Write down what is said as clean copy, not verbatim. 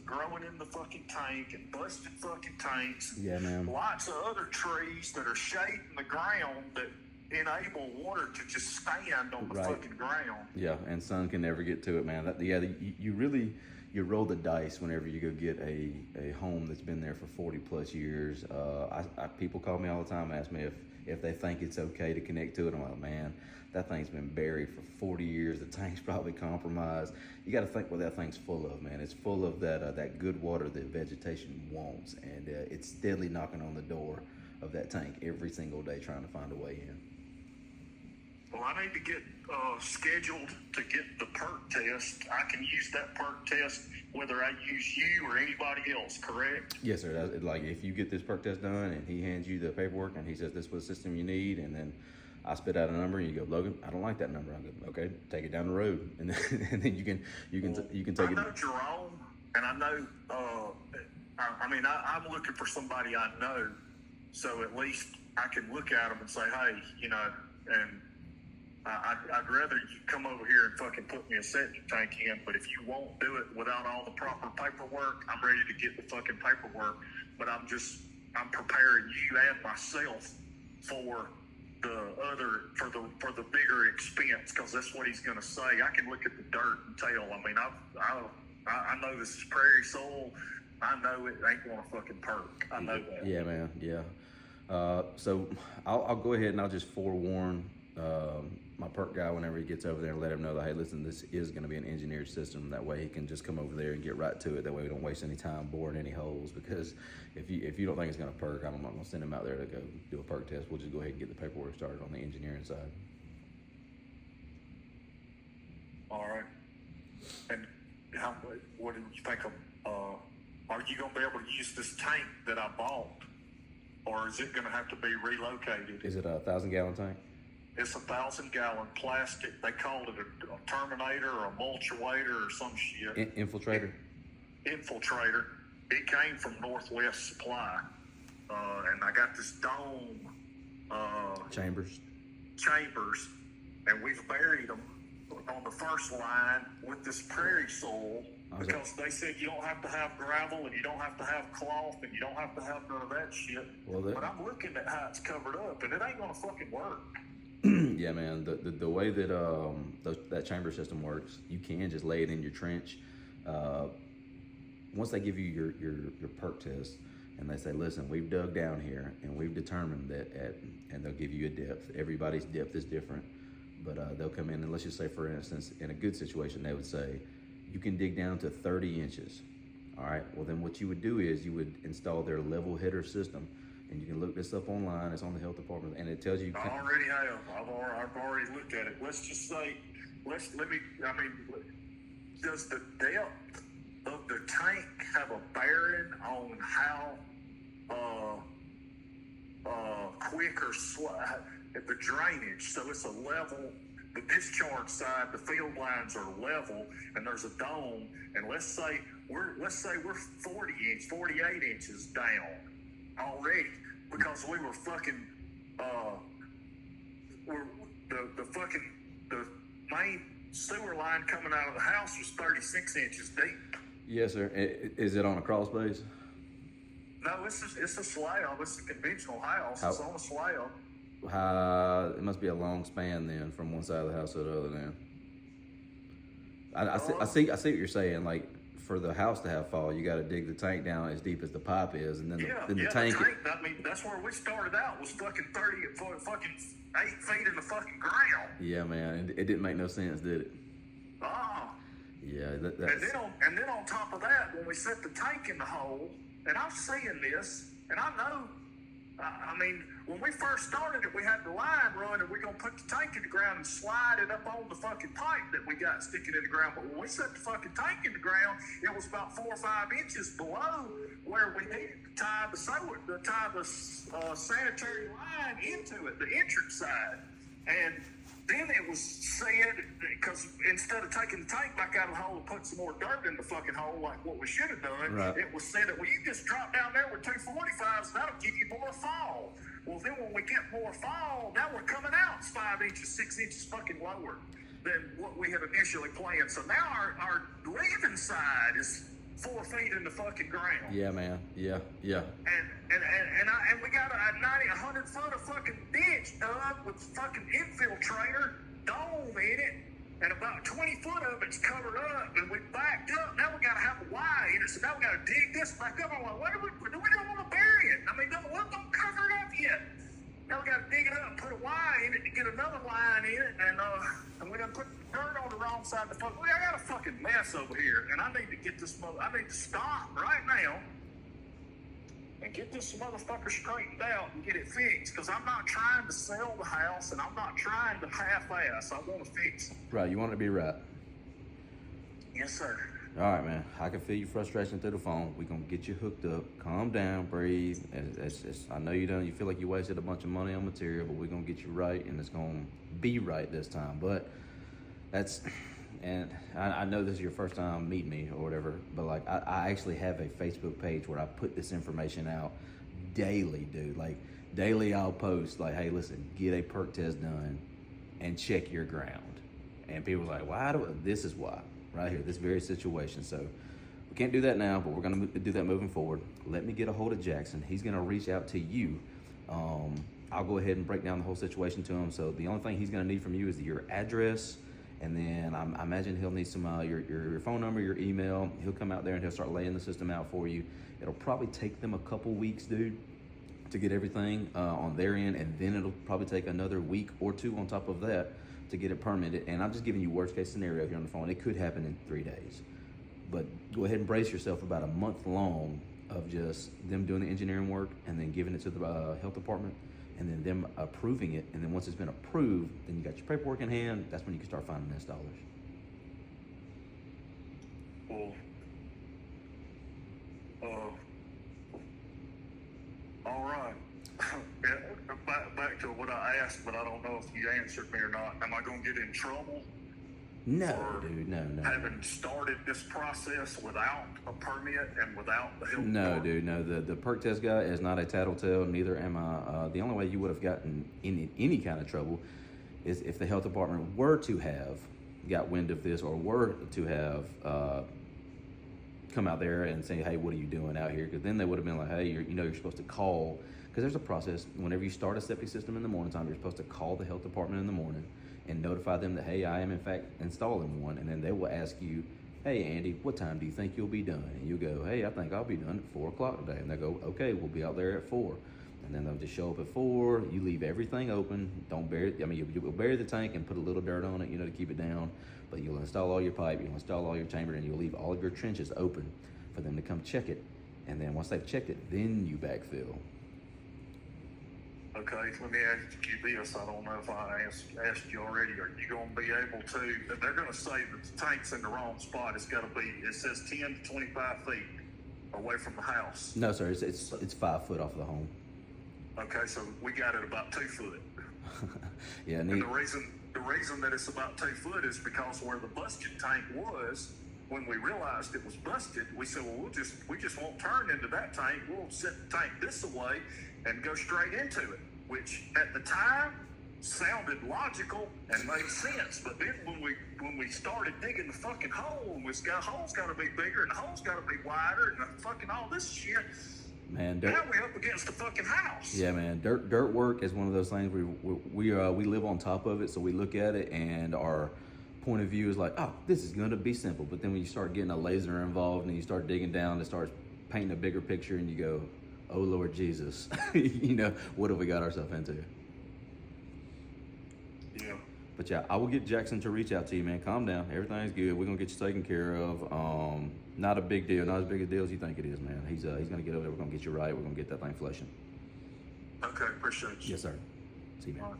growing in the fucking tank and busted fucking tanks. Yeah, man. Lots of other trees that are shading the ground that enable water to just stand on the fucking ground. Yeah, and sun can never get to it, man. You roll the dice whenever you go get a home that's been there for 40 plus years. People call me all the time, ask me if they think it's okay to connect to it. I'm like, man, that thing's been buried for 40 years. The tank's probably compromised. You got to think what that thing's full of, man. It's full of that good water that vegetation wants, and it's steadily knocking on the door of that tank every single day trying to find a way in. Well, I need to get scheduled to get the perk test. I can use that perk test whether I use you or anybody else, correct? Yes, sir. Like if you get this perk test done and he hands you the paperwork and he says this is what system you need, and then I spit out a number and you go, Logan, I don't like that number. I go, okay, take it down the road, and then you can take it. I know Jerome, and I know. I'm looking for somebody I know, so at least I can look at them and say, hey, and. I'd rather you come over here and fucking put me a septic tank in, but if you won't do it without all the proper paperwork, I'm ready to get the fucking paperwork. But I'm preparing you and myself for the bigger expense, because that's what he's gonna say. I can look at the dirt and tell. I mean, I know this is prairie soil. I know it ain't gonna fucking perk. I know that. Yeah, man. Yeah. So I'll go ahead and I'll just forewarn my perk guy whenever he gets over there and let him know that, hey, listen, this is going to be an engineered system. That way he can just come over there and get right to it. That way we don't waste any time boring any holes, because if you don't think it's going to perk, I'm not going to send him out there to go do a perk test. We'll just go ahead and get the paperwork started on the engineering side. All right. And what do you think of, are you going to be able to use this tank that I bought, or is it going to have to be relocated? Is it a 1,000-gallon tank? It's 1,000-gallon plastic. They called it a Terminator or a multiwater or some shit. Infiltrator? Infiltrator. It came from Northwest Supply. And I got this dome. Chambers, and we've buried them on the first line with this prairie soil, because they said you don't have to have gravel and you don't have to have cloth and you don't have to have none of that shit. But I'm looking at how it's covered up, and it ain't gonna fucking work. Yeah, man. The way that that chamber system works, you can just lay it in your trench. Once they give you your perk test, and they say, listen, we've dug down here and we've determined that and they'll give you a depth. Everybody's depth is different, but they'll come in and let's just say, for instance, in a good situation, they would say you can dig down to 30 inches. All right. Well, then what you would do is you would install their level header system. And you can look this up online. It's on the health department, and it tells you. I already have. I've already looked at it. Let's just say, does the depth of the tank have a bearing on how quick or slow the drainage? So it's a level. The discharge side, the field lines are level, and there's a dome. And let's say we're 48 inches down already, because we were fucking the main sewer line coming out of the house was 36 inches deep. Yes, sir. Is it on a crawl space? No, it's a slab. It's a conventional house. It's on a slab. It must be a long span then, from one side of the house to the other. Then I see what you're saying. Like, for the house to have fall, you got to dig the tank down as deep as the pipe is, and then the tank. I mean, that's where we started out. Was fucking 8 feet in the fucking ground. Yeah, man, it didn't make no sense, did it? Yeah, and then on top of that, when we set the tank in the hole, and I'm seeing this, and I know. I mean, when we first started it, we had the line run, and we're going to put the tank in the ground and slide it up on the fucking pipe that we got sticking in the ground. But when we set the fucking tank in the ground, it was about 4 or 5 inches below where we needed to tie the sanitary line into it, the entrance side. And then it was said, because instead of taking the tank back out of the hole and putting some more dirt in the fucking hole like what we should have done, It was said that, well, you just drop down there with 245s and that'll give you more fall. Well, then when we get more fall, now we're coming out 5 inches, 6 inches fucking lower than what we had initially planned. So now our leaving side is 4 feet in the fucking ground. Yeah, man. Yeah. And we got a 100 foot of fucking ditch dug with fucking infiltrator dome in it, and about 20 foot of it's covered up, and we backed up. Now we gotta have a Y in it, so now we gotta dig this back up. I'm like, what do we don't want to bury it. I mean, don't cover it up yet. Now we gotta dig it up, put a Y in it to get another line in it, and we done put dirt on the wrong side of the fucking. I got a fucking mess over here, and I need to get this I need to stop right now and get this motherfucker straightened out and get it fixed. Because I'm not trying to sell the house, and I'm not trying to half-ass. I want to fix it. Right, you want it to be right. Yes, sir. All right, man. I can feel your frustration through the phone. We're going to get you hooked up. Calm down, breathe. I know you feel like you wasted a bunch of money on material, but we're going to get you right, and it's going to be right this time. But and I know this is your first time meeting me or whatever, but like I actually have a Facebook page where I put this information out daily, dude. Like daily I'll post like, hey, listen, get a perk test done and check your ground. And people are like, this is why, right here, this very situation. So we can't do that now, but we're going to do that moving forward. Let me get a hold of Jackson. He's going to reach out to you. I'll go ahead and break down the whole situation to him. So the only thing he's going to need from you is your address. And then I imagine he'll need some your phone number, your email. He'll come out there and he'll start laying the system out for you. It'll probably take them a couple weeks, dude, to get everything on their end. And then it'll probably take another week or two on top of that to get it permitted. And I'm just giving you worst case scenario here on the phone. It could happen in 3 days. But go ahead and brace yourself about a month long of just them doing the engineering work and then giving it to the health department. And then them approving it, and then once it's been approved, then you got your paperwork in hand. That's when you can start finding installers. Well, all right. back to what I asked, but I don't know if you answered me or not. Am I going to get in trouble? No, dude, no. Having started this process without a permit and without the health No, dude, no. The perk test guy is not a tattletale. Neither am I. The only way you would have gotten in any kind of trouble is if the health department were to have got wind of this or were to have come out there and say, hey, what are you doing out here? Because then they would have been like, hey, you're supposed to call. Because there's a process. Whenever you start a septic system in the morning time, you're supposed to call the health department in the morning and notify them that, hey, I am in fact installing one. And then they will ask you, hey, Andy, what time do you think you'll be done? And you go, hey, I think I'll be done at 4 o'clock today. And they go, okay, we'll be out there at 4. And then they'll just show up at 4. You leave everything open. Don't bury it. I mean, you'll bury the tank and put a little dirt on it, to keep it down. But you'll install all your pipe, you'll install all your chamber, and you'll leave all of your trenches open for them to come check it. And then once they've checked it, then you backfill. Okay, let me ask you this. I don't know if I asked you already. Are you going to be able to? They're going to say that the tank's in the wrong spot. It's got to be. It says 10 to 25 feet away from the house. No, sir. It's 5 foot off the home. Okay, so we got it about 2 foot. Yeah, and the reason that it's about 2 foot is because where the busted tank was, when we realized it was busted, we said, well, we just won't turn into that tank. We'll set the tank this away and go straight into it, which at the time sounded logical and made sense. But then when we started digging the fucking hole, and the hole's got to be bigger and the hole's got to be wider and the fucking all this shit. Man, now we're up against the fucking house. Yeah, man. Dirt work is one of those things we live on top of it, so we look at it and our point of view is like, oh, this is going to be simple. But then when you start getting a laser involved and you start digging down, it starts painting a bigger picture, and you go, oh Lord Jesus, what have we got ourselves into? Yeah. But yeah, I will get Jackson to reach out to you, man. Calm down. Everything's good. We're gonna get you taken care of. Not a big deal. Not as big a deal as you think it is, man. He's gonna get over there. We're gonna get you right. We're gonna get that thing flushing. Okay, appreciate you. Yes, sir. See you, man. All right.